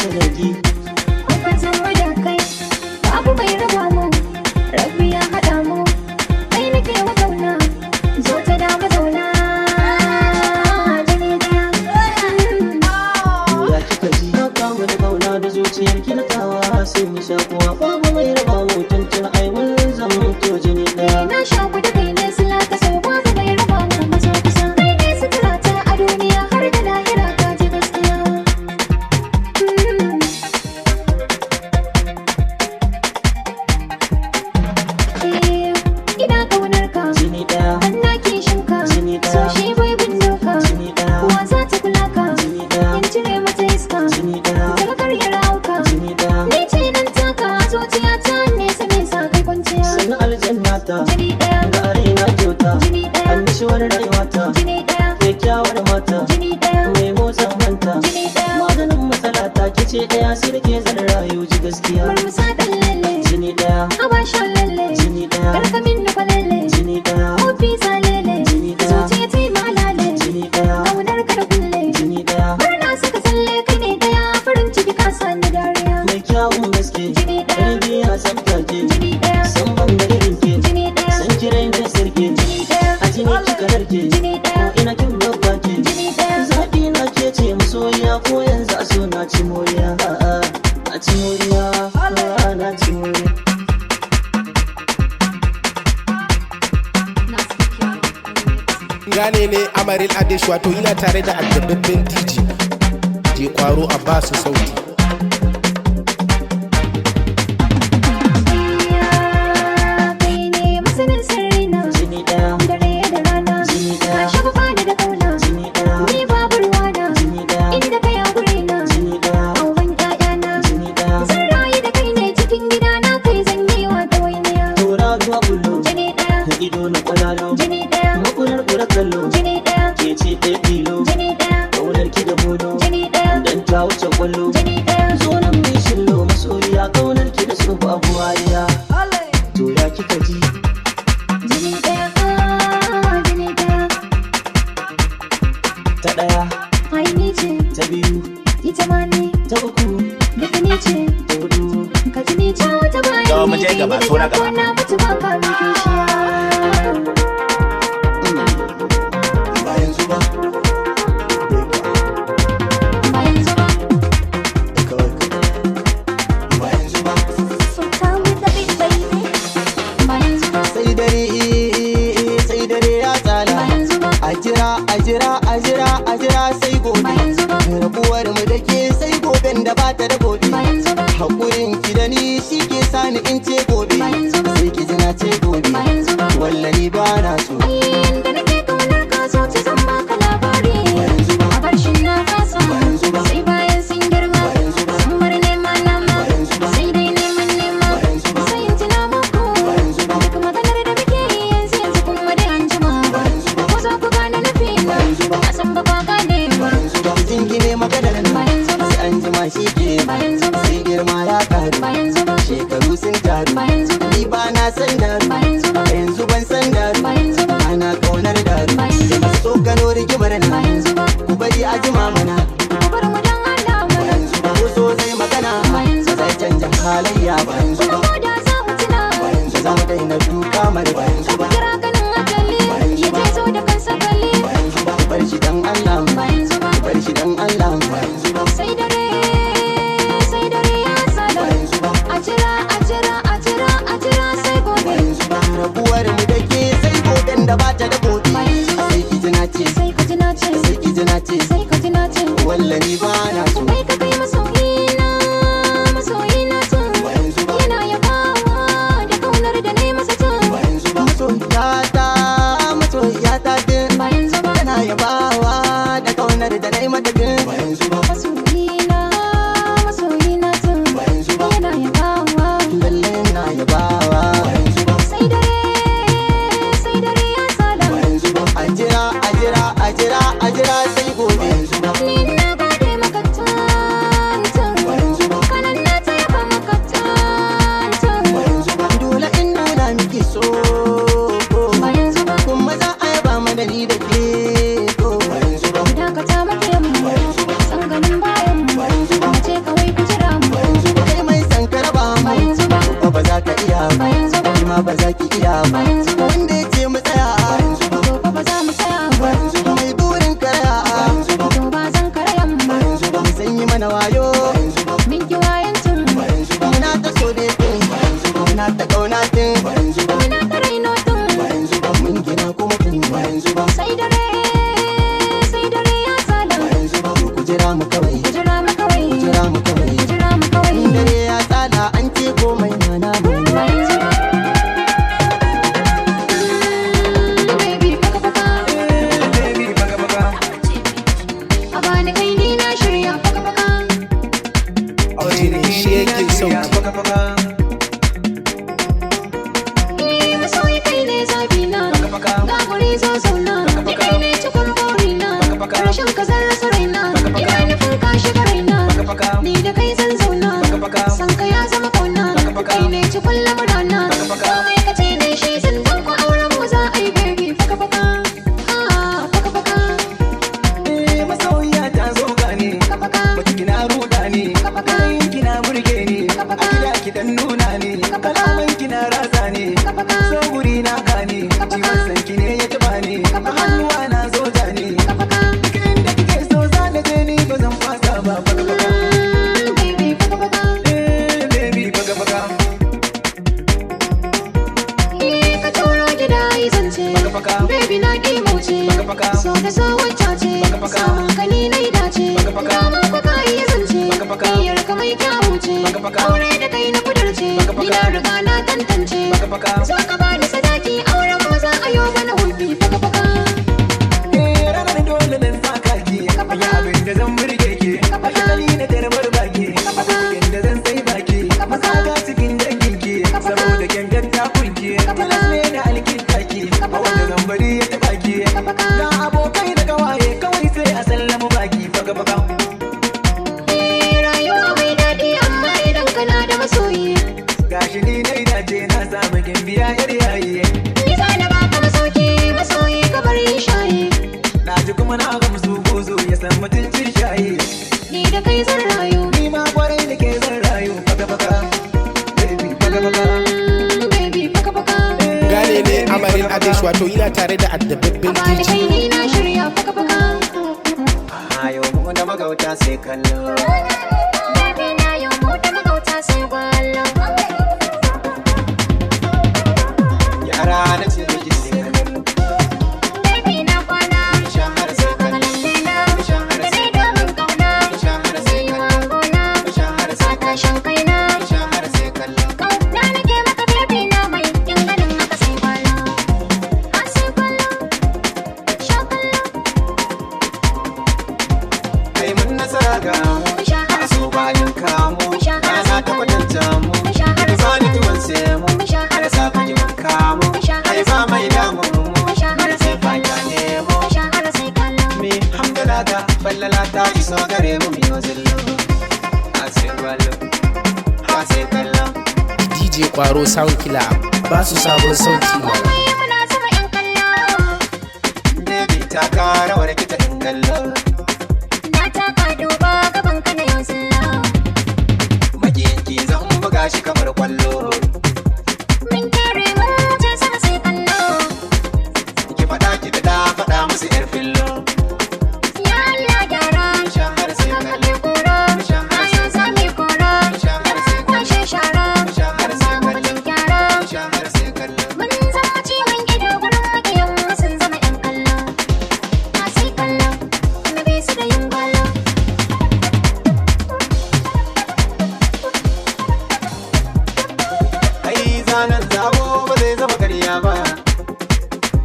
sanadi. Kwakwatin mu da kai babu mai raba mu, rabbi ya haɗa mu, kai nake wa kauna, zo ta dama zauna jini daya. Ya kika ji na kama da kauna da zuciyar kilatawa sai mu sha kuwa babu mai raba mu tuntun ai mun zama to jini daya. Na shaku da kai ne sila ka so babu mai raba mu maso kusa, kai ne sutura ta a duniya har da lahira ka ji gaskiya. Ina kaunar ka Jini daya. dan na kishin ka, Jini daya. so shi bai bin doka, Jini daya. kowa za ta kula ka, Jini daya. in cire mata iska, Jini daya. talakar ya rauka. Jini daya. Ni ce nan taka zuciya ta nesa nesa kai kwanciya. Sannan aljannata Jini daya, ga arena kyauta jini daya, annashuwar rayuwata jini daya, kyakkyawar mata jini daya, mai motsa hanta jini daya. maganin matsala ta kice daya sai da ke zan rayu ji gaskiya. Murmusa dan lalle, Jini daya. abasha lalle, Jini daya. karkamin nufa lalle, Jini daya. kofi sa lalle, Jini daya. zuciya ta yi malale, Jini daya. kaunar ka da kulle. Jini daya. Murna suka tsalle kai ne daya, farin ciki ka sani dariya. mai kyawun gaske Jini daya. tarbiya tsaftace Jini daya, san ban da irin ke jini daya, san kiran da sirke jini daya, a jini kika narke jini daya, ko ina kin babba ke jini daya. zaɓi na ke ce masoyiya ko yanzu a so na ci moriya a ci moriya na ci moriya. Gane ne Amaril Adesh wato ina tare da addababben DJ Kwaro a basu sauti. Kai ne masanin sirrina, Jini daya. dare da rana, Jini daya. ka shafa fani da kauna, Jini daya. ni babu ruwana, Jini daya. inda kai a gurina, Jini daya. auren ƴaƴana, Jini daya. zan rayu da kai ne cikin gidana, kai zan yi wa ɗawainiya. Tora zuwa kullo Jini ɗaya, ido na kwalalo jini ɗaya, makular kura kallo jini ɗaya, ke ce ɗaya tilo jini ɗaya, kaunar ki da bodo jini ɗaya, dan ta wuce kwallo jini ɗaya. zo nan mai shillo masoyiya kaunar ki da su babu wariya to ya kika ji Jini ɗaya, jini ɗaya, ta ɗaya ai ni ce, ta biyu ita ma ni, ta uku duka ni ce, ta hudu ka ji ni ce wata bayan Yawa, mu ni, je gaba, ni so na da gaba. na mutu ba ka min kishiya. Ba yanzu ba. Ba yanzu ba, Kawai ba yanzu ba. so come with the big baby. Ba yanzu ba, sai dare ya tsala ba yanzu ba, a jira sai ba gobe yanzu ba, rabuwar mu da ke sai goben da ba ta da gobe ba yanzu ba, hakurin ki da ni shi ke sani in ce gobe ba yanzu ba, sai ki ji na ce gobe ba yanzu ba. wallani ba na so Yanda nake kaunar ka zo ta zan baka labari. Ba yanzu ba. A barshin na kasa, Ba yanzu ba. sai bayan sun girma, Ba yanzu ba. sun bar nema nama, Ba yanzu ba. sai dai neman nema, Ba yanzu ba. sai in tuna muku. Ba yanzu ba. Duk maganar da muke yi yanzu kuma dai an jima. Ba yanzu ba. Ko za ku gane nufi na, Ba yanzu ba. na san ba kwa gane ba. ki jingine maganar Ba nan yanzu ba. sai an jima shi ke Ba yanzu ba. sai girma ya karu Ba yanzu ba. shekaru sun taru Ba yanzu ba. ni ba na san daru Ba yanzu ba. yanzu ban san daru Ba yanzu ba. ana kaunar daru Ba yanzu ba. so gano rigimar Ba nan yanzu ba. ku bari a jima mana Ku bar mu don Allah mana. yanzu ba ko so zai magana Ba yanzu ba. zai canja halayya ba yanzu Kuma ba ko da za mu tuna, ba yanzu za mu daina duka mara ba yanzu ba kira ganin akali, ya je zo da kansa kalli. ba yanzu ba ku bar shi dan Allah Ba yanzu ba. ku bar shi dan Allah ba yanzu ba Sai dare ya tsada, ba yanzu ba a jira sai ba gobe. yanzu ba rabuwar mu da ke sai goben da ba ta da gobe Ba yanzu ba. sai ki ji na ce Sai ka ji na ce, sai ki ji na ce sai ka ji na ce, wallani ba na so kai ka kai masoyina tun, ba yanzu ba yana yabawa da kaunar da na yi masa tun. ba yanzu ba masoyiyata din Ba yanzu ba, tana yabawa da kaunar da na yi mata din ba yanzu ba masoyina tun, ba yanzu ba yana yabawa. lalle na yabawa ba yanzu ba Sai dare ya tsada, ba yanzu ba a jira sai gobe yanzu ba ni na gode maka tun. ba yanzu ba. Wanda ya ce mu tsaya ba yanzu ba. To fa ba za mu tsaya Ba ba. yanzu ba. Mai burin karaya ba yanzu ba. To ba zan karayan ba. Ba yanzu ba. Sun yi mana wayo ba yanzu ba. Min ki wayancin Ba yanzu ba. Muna ta so dai tun ba yanzu ba. Muna ta kauna tun ba yanzu ba. muna ta raino tun. Ba yanzu ba. Mun gina kuma tun ba yanzu ba. Sai dare ya tsala. Ba yanzu ba. Ku jira mu kawai. Ku jira mu kawai. Ku jira mu kawai. Ku jira mu kawai. Dare ya tsada an ce komai na namu. Ba yanzu ba. Baby faka faka. Baby, baka baka. A bani kai ni na shirya faka faka. Aure da Shi yake sauti. baka baka. Masoyi kai ne zafi na. Baka. Ga guri zo zauna. Ni kai ne cikin burina. Baka. Rashin ka zan rasa raina. Ina nufin ka shiga raina. Baka. Ni da kai zan zauna. Baka. San ka ya zama kauna. Baka. Kai ne cikin lamurana. Baka. Komai ka ce ne shi zan dan ku auren mu za a yi baby faka faka. Faka faka. Masoyiya ta zo gane. Faka faka. Mace kina ruda ne. Yanayin kina burge ne. A gida ki dan nuna ne. Kalaman kina ratsa ne. So guri na gane. Ciwon sanki ne ya taba ne. A hannuwa na zoja ne. Duk inda kike so za na je ni ba zan fasa ba. Baka baka. Baby faka faka. Baby, baka baka. Ka turo gida yi zance. Baka. Baby na ki mauce. Baka. So da so wacce ce. Baka. Samun ka ni na yi dace. Baka. Dama ko ka yi zance. Baka. Niyyar ka mai kyawu ce. Baka. Aure da kai na kudurce. Baka. Ni na riga na tantance. Baka. Zo ka bani sadaki auren mu za a yi mana hulbi faka faka. Ranar dole nan sa kaki. Ya abin da zan burge ki. Asali na tarbar baki. Kudin da zan sai baki. Masaga cikin dangin ki. Saboda kyankyar takun ki. Tilas ne na alkinta ki. A wanda zan bari ya taɓa ki. Ga abokai da kawaye kawai sai a sallama baki. Baka baka. Rayuwa mai daɗi amma idan kana da masoyi. Gashi ni na dace na samu gimbiya yar yayi. Ni za na baka masauki masoyi ka bari shayi. Na ji kuma na gamsu gozo ya san mutuncin shayi. Ni da kai zan rayu. Ni ma kwarai da ke zan rayu. Baka baka. Baby, baka baka. Baby faka faka. Gane ne amarin Adesh wato yana tare da addababbin A bani DJ. kai ni na shirya faka faka. Ayo mu da magauta sai kallo. Baby na yau mu da magauta sai gwallo. Yara na ce da kisi kallo. Baby na kwana. Shahar sai Ka kallo. lalle na. Shahar Da sai ni domin kauna. Shahar sai Sai kallo. wangona. Shahar Ka sai tashin kaina. Shahar sai kallo. Kauna nake maka baby na mai kin ganin haka sai gwallo. A sai gwallo. Sha kallo. Kai mun nasara ga mu. A so bayan kamu. Rana ta kwatanta mu. Ki bani tuwon sai mu. Har safa ki mun kamu. Ai ba mai damu mu. Har sai fa ka nemo. Me hamdala ga fallala ta iso gare mu miyo zillo. A sai gwalo. A sai kallo. DJ Kwaro Sound Killer ba su sabon sauti ma. Baby ta kara wa kita in kallo. Magiyanki zan buga shi kamar kwallo. Ki faɗa ki da faɗa musu yar fillo. Shahar sai kallo. Shahar sai kallo. Shahar sai kallo. Shahar sai kallo. Shahar sai kallo. Mun zama ciwon ido gurin maƙiyan mu sun zama 'yan kallo. A sai kallo, na bi su da yin gwalo. Ai zanen zabo ba zai zama ƙarya ba.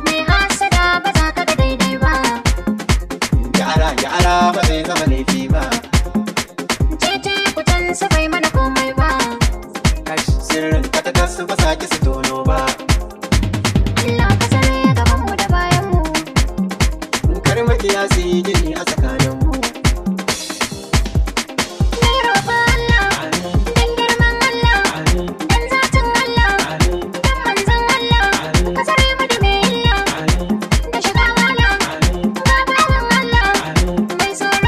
Mai hasada ba za ka ga daidai ba. Gyara ba zai zama laifi ba. Tete kutan su bai mana komai ba. Kash sirrin katatar su ba sake su tono ba. Allah ka tsare gaban mu da bayan mu. Kar makiya su yi gini a tsakanin mu. Mai roƙon Allah, dan girman Allah, dan zatin Allah, dan manzon Allah. Ka tsare mu da mai illa, da shiga wala. Ga bawan Allah, mai tsoro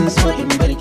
ban so in barki